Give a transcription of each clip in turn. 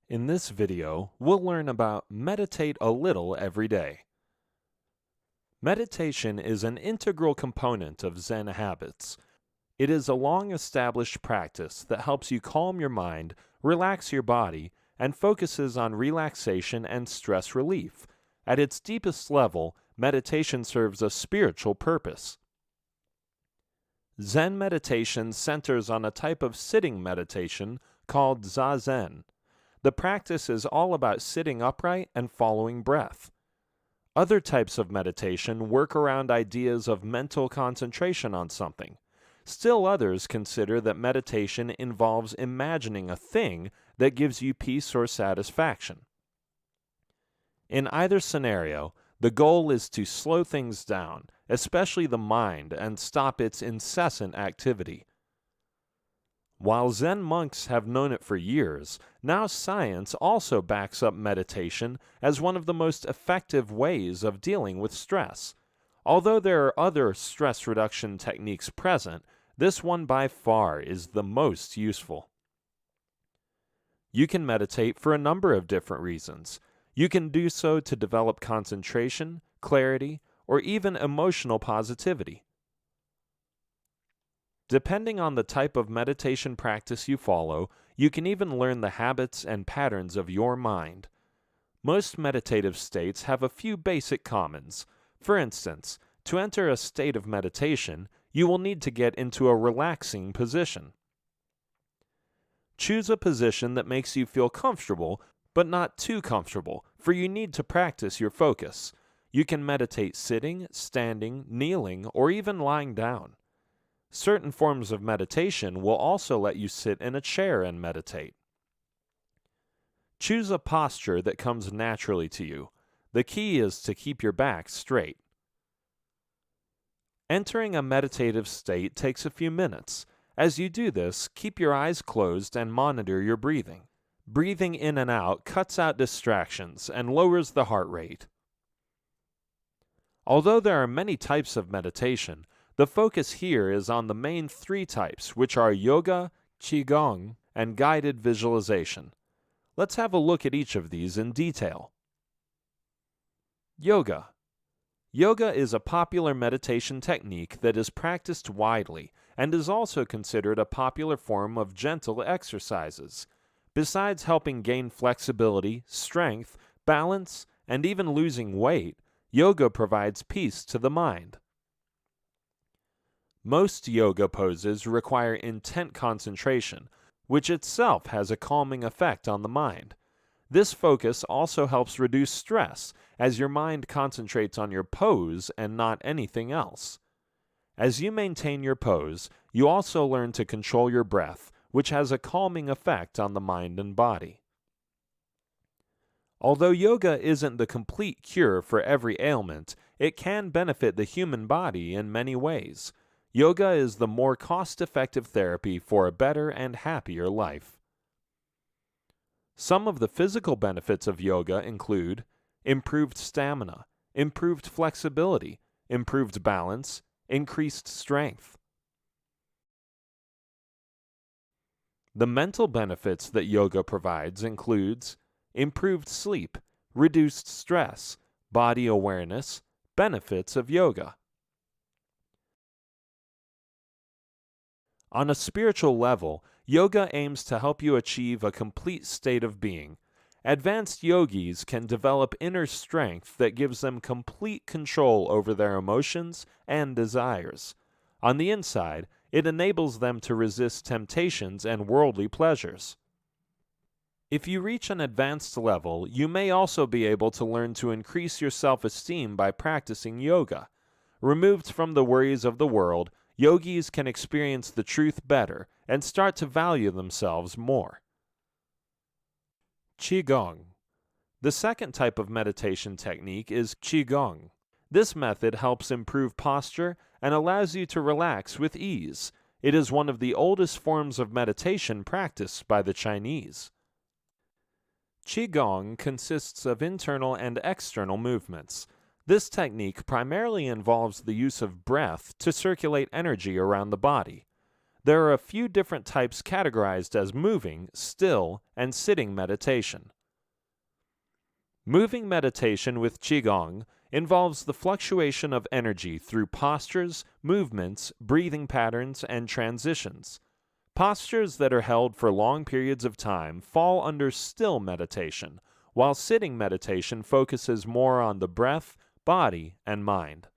In this video, we'll learn about meditate a little every day. Meditation is an integral component of Zen habits. It is a long-established practice that helps you calm your mind, relax your body, and focuses on relaxation and stress relief. At its deepest level, meditation serves a spiritual purpose. Zen meditation centers on a type of sitting meditation called Zazen. The practice is all about sitting upright and following breath. Other types of meditation work around ideas of mental concentration on something. Still others consider that meditation involves imagining a thing that gives you peace or satisfaction. In either scenario, the goal is to slow things down, especially the mind, and stop its incessant activity. While Zen monks have known it for years, now science also backs up meditation as one of the most effective ways of dealing with stress. Although there are other stress reduction techniques present, this one by far is the most useful. You can meditate for a number of different reasons. You can do so to develop concentration, clarity, or even emotional positivity. Depending on the type of meditation practice you follow, you can even learn the habits and patterns of your mind. Most meditative states have a few basic commons. For instance, to enter a state of meditation, you will need to get into a relaxing position. Choose a position that makes you feel comfortable, but not too comfortable, for you need to practice your focus. You can meditate sitting, standing, kneeling, or even lying down. Certain forms of meditation will also let you sit in a chair and meditate. Choose a posture that comes naturally to you. The key is to keep your back straight. Entering a meditative state takes a few minutes. As you do this, keep your eyes closed and monitor your breathing. Breathing in and out cuts out distractions and lowers the heart rate. Although there are many types of meditation, the focus here is on the main three types, which are yoga, qigong, and guided visualization. Let's have a look at each of these in detail. Yoga. Yoga is a popular meditation technique that is practiced widely and is also considered a popular form of gentle exercises. Besides helping gain flexibility, strength, balance, and even losing weight, yoga provides peace to the mind. Most yoga poses require intent concentration, which itself has a calming effect on the mind. This focus also helps reduce stress, as your mind concentrates on your pose and not anything else. As you maintain your pose, you also learn to control your breath, which has a calming effect on the mind and body. Although yoga isn't the complete cure for every ailment, it can benefit the human body in many ways. Yoga is the more cost-effective therapy for a better and happier life. Some of the physical benefits of yoga include improved stamina, improved flexibility, improved balance, increased strength. The mental benefits that yoga provides includes improved sleep, reduced stress, body awareness, benefits of yoga. On a spiritual level, yoga aims to help you achieve a complete state of being. Advanced yogis can develop inner strength that gives them complete control over their emotions and desires. On the inside, it enables them to resist temptations and worldly pleasures. If you reach an advanced level, you may also be able to learn to increase your self-esteem by practicing yoga. Removed from the worries of the world, yogis can experience the truth better and start to value themselves more. Qigong. The second type of meditation technique is Qigong. This method helps improve posture and allows you to relax with ease. It is one of the oldest forms of meditation practiced by the Chinese. Qigong consists of internal and external movements. This technique primarily involves the use of breath to circulate energy around the body. There are a few different types categorized as moving, still, and sitting meditation. Moving meditation with Qigong involves the fluctuation of energy through postures, movements, breathing patterns, and transitions. Postures that are held for long periods of time fall under still meditation, while sitting meditation focuses more on the breath, body, and mind.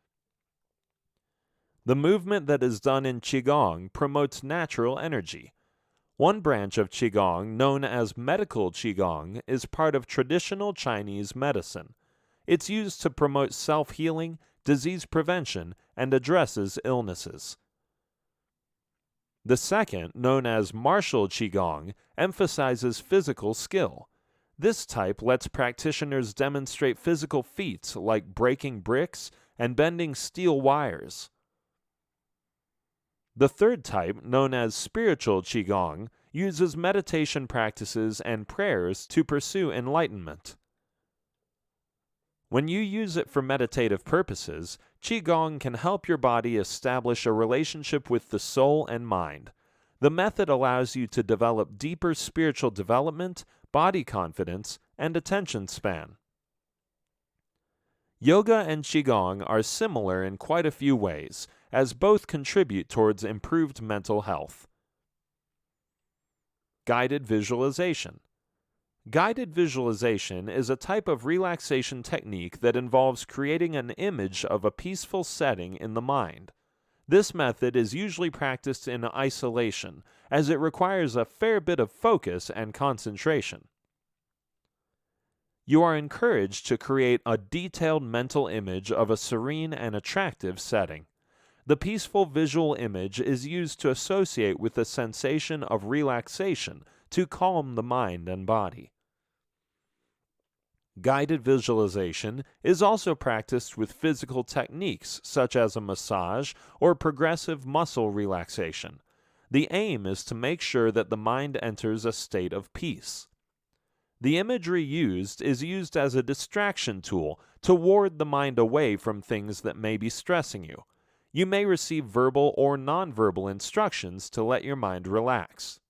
The movement that is done in Qigong promotes natural energy. One branch of Qigong, known as medical Qigong, is part of traditional Chinese medicine. It's used to promote self-healing, disease prevention, and addresses illnesses. The second, known as martial Qigong, emphasizes physical skill. This type lets practitioners demonstrate physical feats like breaking bricks and bending steel wires. The third type, known as spiritual Qigong, uses meditation practices and prayers to pursue enlightenment. When you use it for meditative purposes, Qigong can help your body establish a relationship with the soul and mind. The method allows you to develop deeper spiritual development, body confidence, and attention span. Yoga and Qigong are similar in quite a few ways, as both contribute towards improved mental health. Guided visualization. Guided visualization is a type of relaxation technique that involves creating an image of a peaceful setting in the mind. This method is usually practiced in isolation, as it requires a fair bit of focus and concentration. You are encouraged to create a detailed mental image of a serene and attractive setting. The peaceful visual image is used to associate with the sensation of relaxation to calm the mind and body. Guided visualization is also practiced with physical techniques such as a massage or progressive muscle relaxation. The aim is to make sure that the mind enters a state of peace. The imagery used is used as a distraction tool to ward the mind away from things that may be stressing you. You may receive verbal or nonverbal instructions to let your mind relax.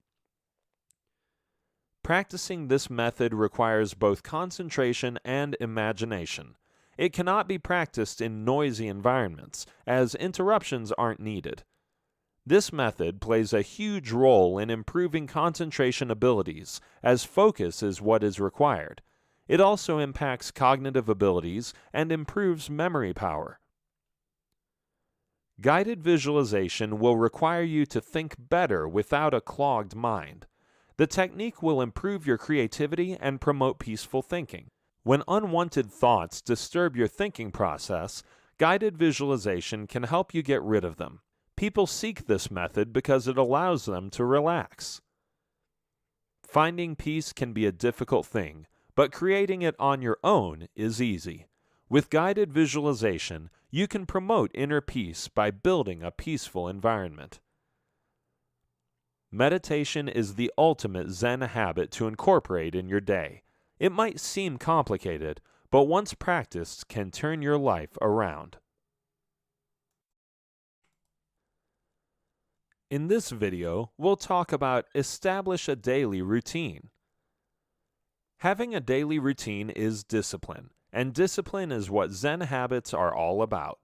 Practicing this method requires both concentration and imagination. It cannot be practiced in noisy environments, as interruptions aren't needed. This method plays a huge role in improving concentration abilities, as focus is what is required. It also impacts cognitive abilities and improves memory power. Guided visualization will require you to think better without a clogged mind. The technique will improve your creativity and promote peaceful thinking. When unwanted thoughts disturb your thinking process, guided visualization can help you get rid of them. People seek this method because it allows them to relax. Finding peace can be a difficult thing, but creating it on your own is easy. With guided visualization, you can promote inner peace by building a peaceful environment. Meditation is the ultimate Zen habit to incorporate in your day. It might seem complicated, but once practiced can turn your life around. In this video, we'll talk about establish a daily routine. Having a daily routine is discipline, and discipline is what Zen habits are all about.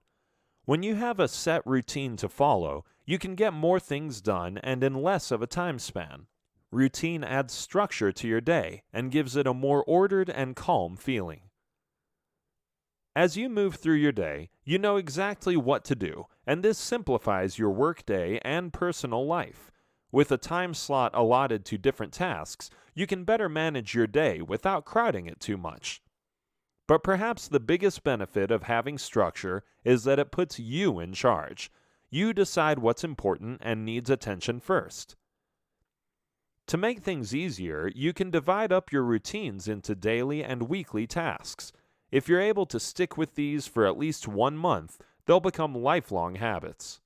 When you have a set routine to follow, you can get more things done and in less of a time span. Routine adds structure to your day and gives it a more ordered and calm feeling. As you move through your day, you know exactly what to do, and this simplifies your workday and personal life. With a time slot allotted to different tasks, you can better manage your day without crowding it too much. But perhaps the biggest benefit of having structure is that it puts you in charge. You decide what's important and needs attention first. To make things easier, you can divide up your routines into daily and weekly tasks. If you're able to stick with these for at least 1 month, they'll become lifelong habits.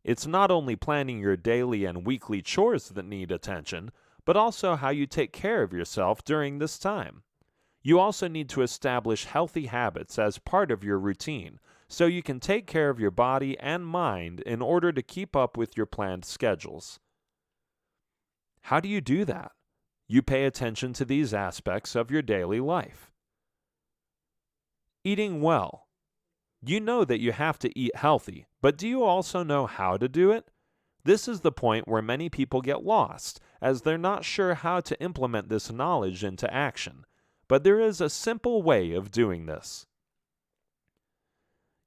It's not only planning your daily and weekly chores that need attention, but also how you take care of yourself during this time. You also need to establish healthy habits as part of your routine, so you can take care of your body and mind in order to keep up with your planned schedules. How do you do that? You pay attention to these aspects of your daily life. Eating well. You know that you have to eat healthy, but do you also know how to do it? This is the point where many people get lost, as they're not sure how to implement this knowledge into action. But there is a simple way of doing this.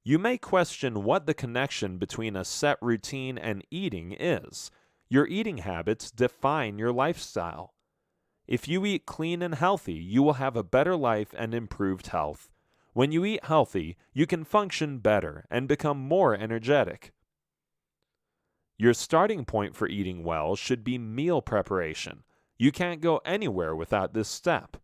You may question what the connection between a set routine and eating is. Your eating habits define your lifestyle. If you eat clean and healthy, you will have a better life and improved health. When you eat healthy, you can function better and become more energetic. Your starting point for eating well should be meal preparation. You can't go anywhere without this step.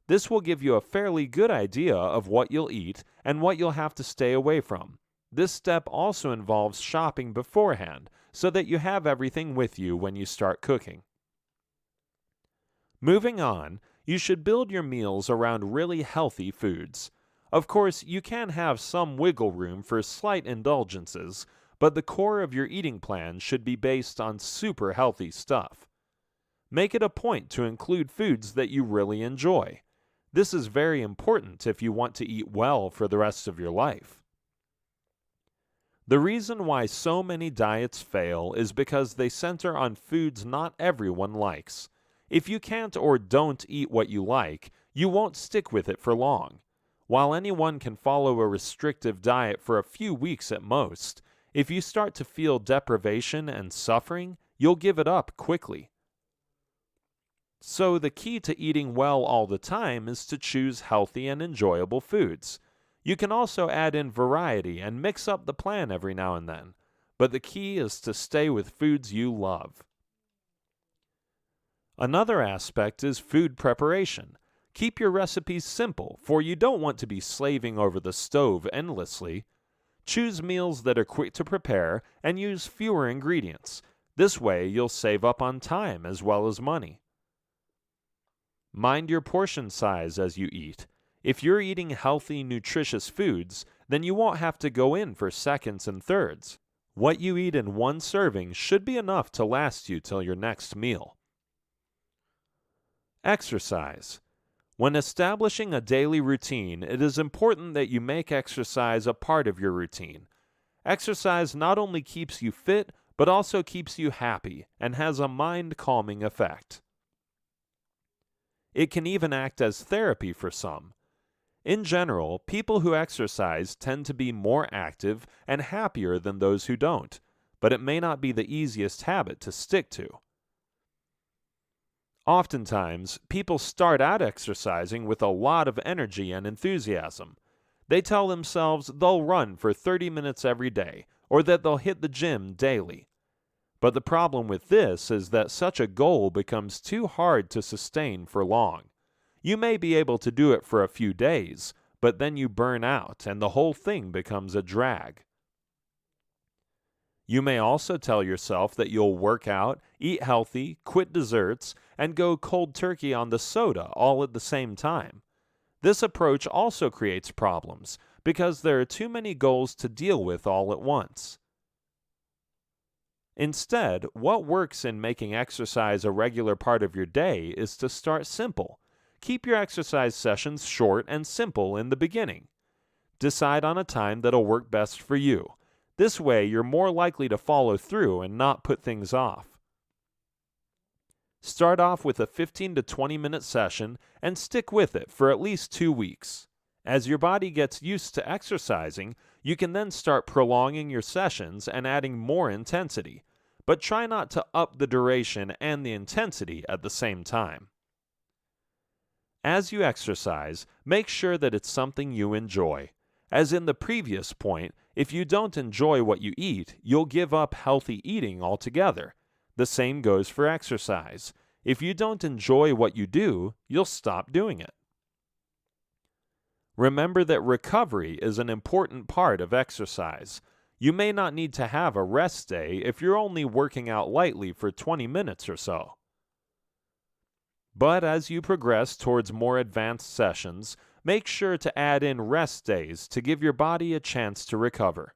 This will give you a fairly good idea of what you'll eat and what you'll have to stay away from. This step also involves shopping beforehand so that you have everything with you when you start cooking. Moving on, you should build your meals around really healthy foods. Of course, you can have some wiggle room for slight indulgences, but the core of your eating plan should be based on super healthy stuff. Make it a point to include foods that you really enjoy. This is very important if you want to eat well for the rest of your life. The reason why so many diets fail is because they center on foods not everyone likes. If you can't or don't eat what you like, you won't stick with it for long. While anyone can follow a restrictive diet for a few weeks at most, if you start to feel deprivation and suffering, you'll give it up quickly. So the key to eating well all the time is to choose healthy and enjoyable foods. You can also add in variety and mix up the plan every now and then, but the key is to stay with foods you love. Another aspect is food preparation. Keep your recipes simple, for you don't want to be slaving over the stove endlessly. Choose meals that are quick to prepare and use fewer ingredients. This way you'll save up on time as well as money. Mind your portion size as you eat. If you're eating healthy, nutritious foods, then you won't have to go in for seconds and thirds. What you eat in one serving should be enough to last you till your next meal. Exercise. When establishing a daily routine, it is important that you make exercise a part of your routine. Exercise not only keeps you fit, but also keeps you happy and has a mind-calming effect. It can even act as therapy for some. In general, people who exercise tend to be more active and happier than those who don't, but it may not be the easiest habit to stick to. Oftentimes, people start out exercising with a lot of energy and enthusiasm. They tell themselves they'll run for 30 minutes every day, or that they'll hit the gym daily. But the problem with this is that such a goal becomes too hard to sustain for long. You may be able to do it for a few days, but then you burn out and the whole thing becomes a drag. You may also tell yourself that you'll work out, eat healthy, quit desserts, and go cold turkey on the soda all at the same time. This approach also creates problems because there are too many goals to deal with all at once. Instead, what works in making exercise a regular part of your day is to start simple. Keep your exercise sessions short and simple in the beginning. Decide on a time that'll work best for you. This way, you're more likely to follow through and not put things off. Start off with a 15 to 20 minute session and stick with it for at least 2 weeks. As your body gets used to exercising, you can then start prolonging your sessions and adding more intensity, but try not to up the duration and the intensity at the same time. As you exercise, make sure that it's something you enjoy. As in the previous point, if you don't enjoy what you eat, you'll give up healthy eating altogether. The same goes for exercise. If you don't enjoy what you do, you'll stop doing it. Remember that recovery is an important part of exercise. You may not need to have a rest day if you're only working out lightly for 20 minutes or so. But as you progress towards more advanced sessions, make sure to add in rest days to give your body a chance to recover.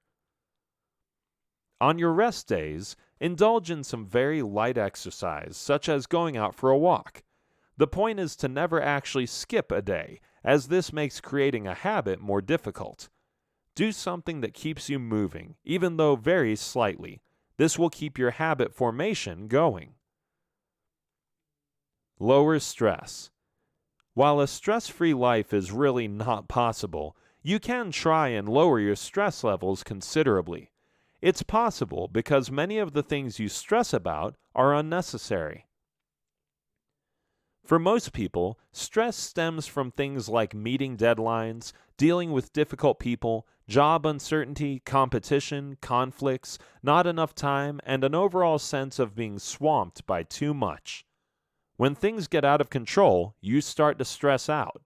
On your rest days, indulge in some very light exercise, such as going out for a walk. The point is to never actually skip a day, as this makes creating a habit more difficult. Do something that keeps you moving, even though very slightly. This will keep your habit formation going. Lower stress. While a stress-free life is really not possible, you can try and lower your stress levels considerably. It's possible because many of the things you stress about are unnecessary. For most people, stress stems from things like meeting deadlines, dealing with difficult people, job uncertainty, competition, conflicts, not enough time, and an overall sense of being swamped by too much. When things get out of control, you start to stress out.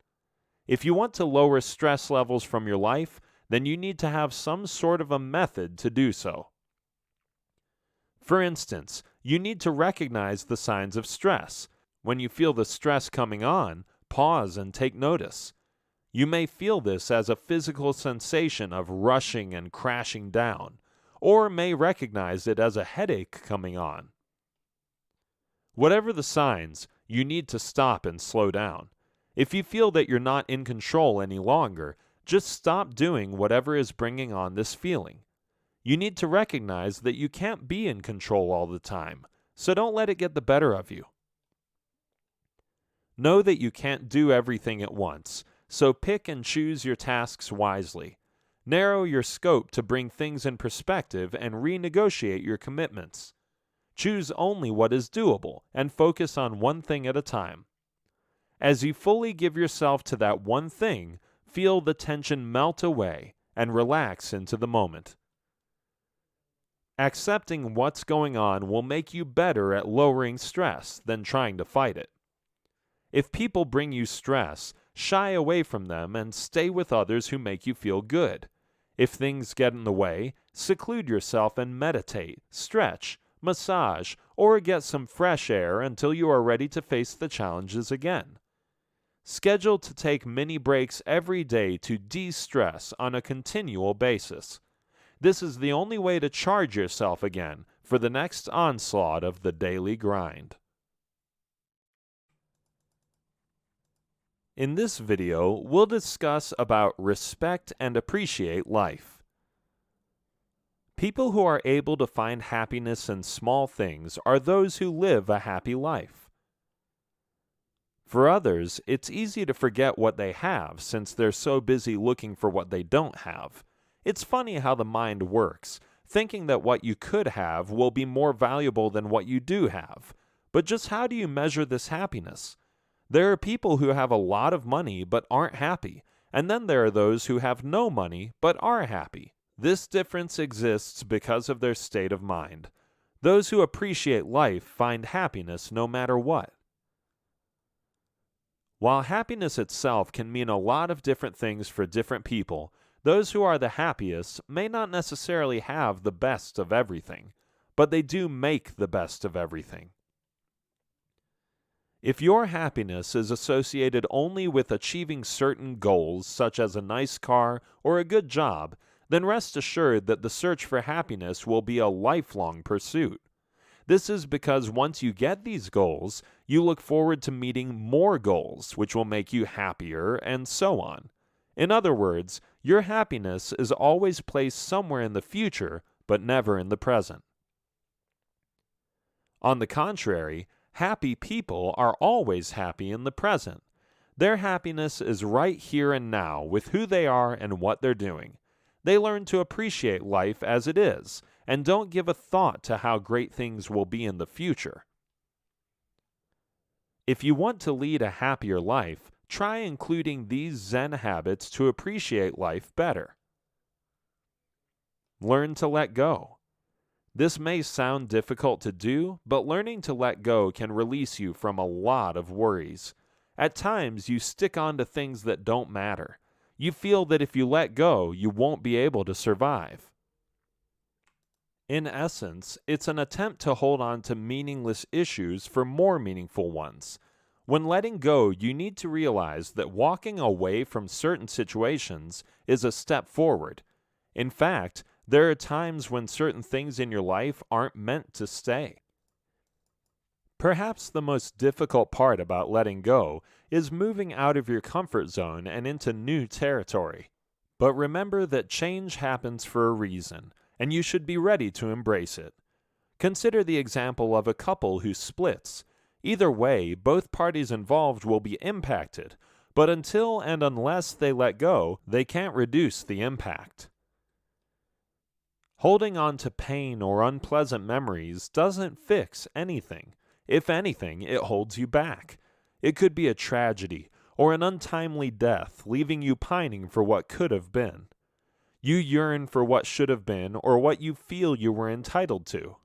If you want to lower stress levels from your life, then you need to have some sort of a method to do so. For instance, you need to recognize the signs of stress. When you feel the stress coming on, pause and take notice. You may feel this as a physical sensation of rushing and crashing down, or may recognize it as a headache coming on. Whatever the signs, you need to stop and slow down. If you feel that you're not in control any longer, just stop doing whatever is bringing on this feeling. You need to recognize that you can't be in control all the time, so don't let it get the better of you. Know that you can't do everything at once, so pick and choose your tasks wisely. Narrow your scope to bring things in perspective and renegotiate your commitments. Choose only what is doable and focus on one thing at a time. As you fully give yourself to that one thing, feel the tension melt away and relax into the moment. Accepting what's going on will make you better at lowering stress than trying to fight it. If people bring you stress, shy away from them and stay with others who make you feel good. If things get in the way, seclude yourself and meditate, stretch, massage, or get some fresh air until you are ready to face the challenges again. Schedule to take mini breaks every day to de-stress on a continual basis. This is the only way to charge yourself again for the next onslaught of the daily grind. In this video, we'll discuss about respect and appreciate life. People who are able to find happiness in small things are those who live a happy life. For others, it's easy to forget what they have since they're so busy looking for what they don't have. It's funny how the mind works, thinking that what you could have will be more valuable than what you do have. But just how do you measure this happiness? There are people who have a lot of money but aren't happy, and then there are those who have no money but are happy. This difference exists because of their state of mind. Those who appreciate life find happiness no matter what. While happiness itself can mean a lot of different things for different people, those who are the happiest may not necessarily have the best of everything, but they do make the best of everything. If your happiness is associated only with achieving certain goals, such as a nice car or a good job, then rest assured that the search for happiness will be a lifelong pursuit. This is because once you get these goals, you look forward to meeting more goals, which will make you happier, and so on. In other words, your happiness is always placed somewhere in the future, but never in the present. On the contrary, happy people are always happy in the present. Their happiness is right here and now with who they are and what they're doing. They learn to appreciate life as it is and don't give a thought to how great things will be in the future. If you want to lead a happier life, try including these Zen habits to appreciate life better. Learn to let go. This may sound difficult to do, but learning to let go can release you from a lot of worries. At times, you stick on to things that don't matter. You feel that if you let go, you won't be able to survive. In essence, it's an attempt to hold on to meaningless issues for more meaningful ones. When letting go, you need to realize that walking away from certain situations is a step forward. In fact, there are times when certain things in your life aren't meant to stay. Perhaps the most difficult part about letting go is moving out of your comfort zone and into new territory. But remember that change happens for a reason, and you should be ready to embrace it. Consider the example of a couple who splits. Either way, both parties involved will be impacted, but until and unless they let go, they can't reduce the impact. Holding on to pain or unpleasant memories doesn't fix anything. If anything, it holds you back. It could be a tragedy or an untimely death, leaving you pining for what could have been. You yearn for what should have been or what you feel you were entitled to.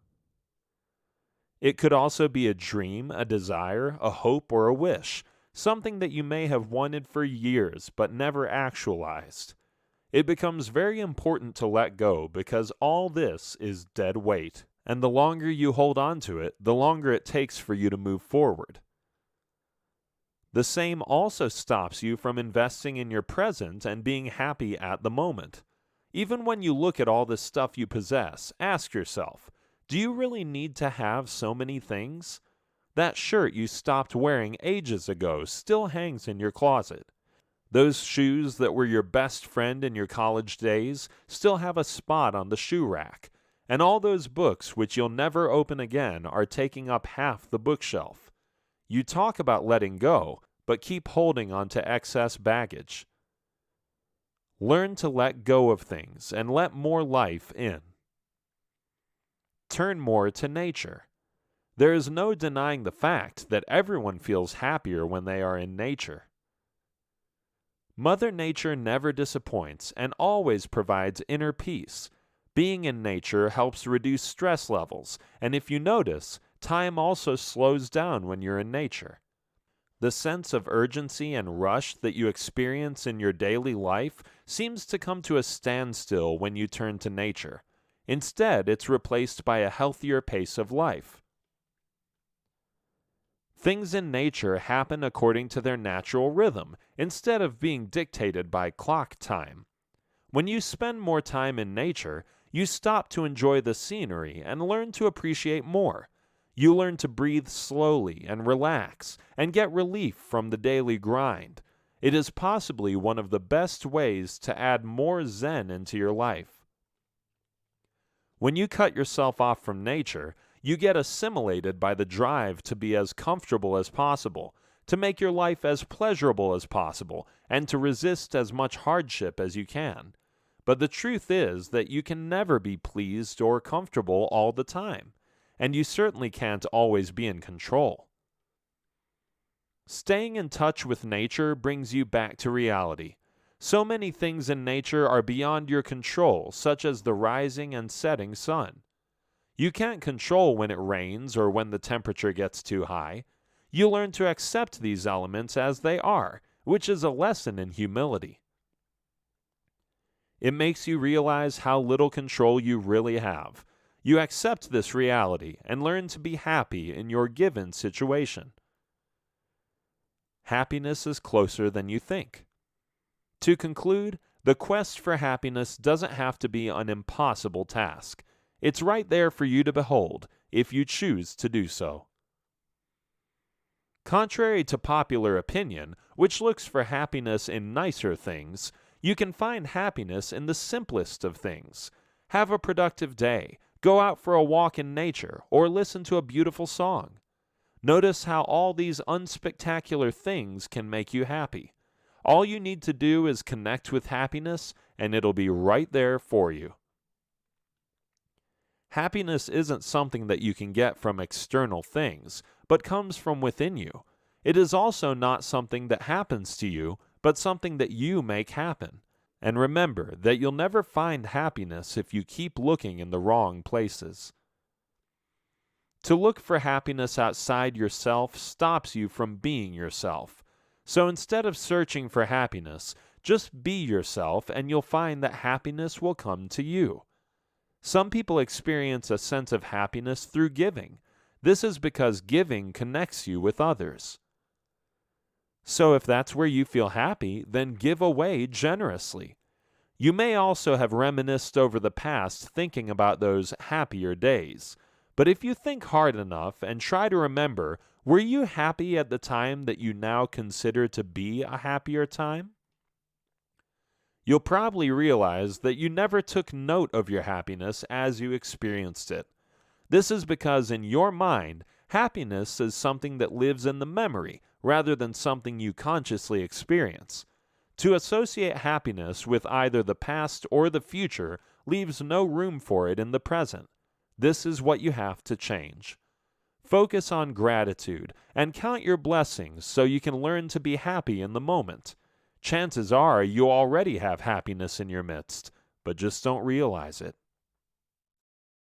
It could also be a dream, a desire, a hope, or a wish, something that you may have wanted for years but never actualized. It becomes very important to let go because all this is dead weight, and the longer you hold on to it, the longer it takes for you to move forward. The same also stops you from investing in your present and being happy at the moment. Even when you look at all the stuff you possess, ask yourself, do you really need to have so many things? That shirt you stopped wearing ages ago still hangs in your closet. Those shoes that were your best friend in your college days still have a spot on the shoe rack. And all those books which you'll never open again are taking up half the bookshelf. You talk about letting go, but keep holding on to excess baggage. Learn to let go of things and let more life in. Turn more to nature. There is no denying the fact that everyone feels happier when they are in nature. Mother Nature never disappoints and always provides inner peace. Being in nature helps reduce stress levels, and if you notice, time also slows down when you're in nature. The sense of urgency and rush that you experience in your daily life seems to come to a standstill when you turn to nature. Instead, it's replaced by a healthier pace of life. Things in nature happen according to their natural rhythm, instead of being dictated by clock time. When you spend more time in nature, you stop to enjoy the scenery and learn to appreciate more. You learn to breathe slowly and relax and get relief from the daily grind. It is possibly one of the best ways to add more Zen into your life. When you cut yourself off from nature, you get assimilated by the drive to be as comfortable as possible, to make your life as pleasurable as possible, and to resist as much hardship as you can. But the truth is that you can never be pleased or comfortable all the time, and you certainly can't always be in control. Staying in touch with nature brings you back to reality. So many things in nature are beyond your control, such as the rising and setting sun. You can't control when it rains or when the temperature gets too high. You learn to accept these elements as they are, which is a lesson in humility. It makes you realize how little control you really have. You accept this reality and learn to be happy in your given situation. Happiness is closer than you think. To conclude, the quest for happiness doesn't have to be an impossible task. It's right there for you to behold, if you choose to do so. Contrary to popular opinion, which looks for happiness in nicer things, you can find happiness in the simplest of things. Have a productive day, go out for a walk in nature, or listen to a beautiful song. Notice how all these unspectacular things can make you happy. All you need to do is connect with happiness, and it'll be right there for you. Happiness isn't something that you can get from external things, but comes from within you. It is also not something that happens to you, but something that you make happen. And remember that you'll never find happiness if you keep looking in the wrong places. To look for happiness outside yourself stops you from being yourself. So instead of searching for happiness, just be yourself and you'll find that happiness will come to you. Some people experience a sense of happiness through giving. This is because giving connects you with others. So if that's where you feel happy, then give away generously. You may also have reminisced over the past thinking about those happier days. But if you think hard enough and try to remember, were you happy at the time that you now consider to be a happier time? You'll probably realize that you never took note of your happiness as you experienced it. This is because in your mind, happiness is something that lives in the memory rather than something you consciously experience. To associate happiness with either the past or the future leaves no room for it in the present. This is what you have to change. Focus on gratitude and count your blessings so you can learn to be happy in the moment. Chances are you already have happiness in your midst, but just don't realize it.